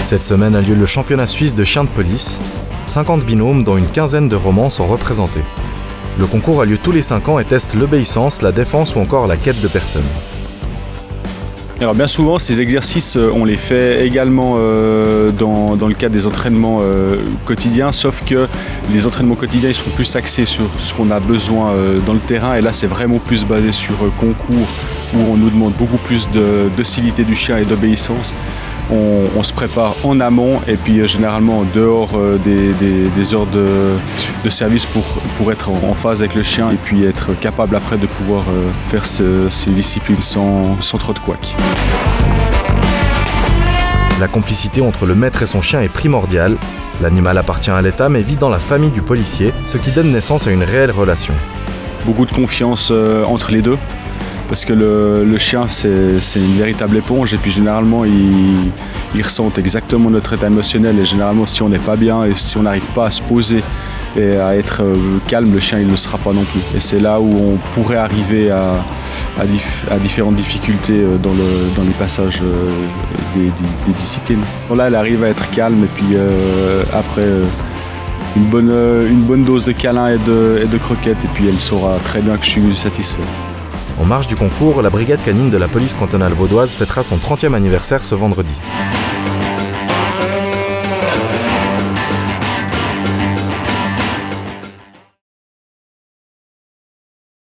Cette semaine a lieu le championnat suisse de chiens de police. 50 binômes, dont une quinzaine de romans, sont représentés. Le concours a lieu tous les 5 ans et teste l'obéissance, la défense ou encore la quête de personne. Alors bien souvent, ces exercices, on les fait également dans le cadre des entraînements quotidiens, sauf que les entraînements quotidiens ils sont plus axés sur ce qu'on a besoin dans le terrain, et là c'est vraiment plus basé sur concours, où on nous demande beaucoup plus de docilité du chien et d'obéissance. On se prépare en amont et puis généralement en dehors des heures de service pour être en phase avec le chien et puis être capable après de pouvoir faire ces disciplines sans trop de couac. La complicité entre le maître et son chien est primordiale. L'animal appartient à l'État mais vit dans la famille du policier, ce qui donne naissance à une réelle relation. Beaucoup de confiance entre les deux. Parce que le chien, c'est une véritable éponge et puis généralement, il ressent exactement notre état émotionnel et généralement, si on n'est pas bien et si on n'arrive pas à se poser et à être calme, le chien, il ne le sera pas non plus. Et c'est là où on pourrait arriver à différentes difficultés dans les passages des disciplines. Là, elle arrive à être calme et puis après une bonne dose de câlin et de croquettes et puis elle saura très bien que je suis satisfait. En marge du concours, la brigade canine de la police cantonale vaudoise fêtera son 30e anniversaire ce vendredi.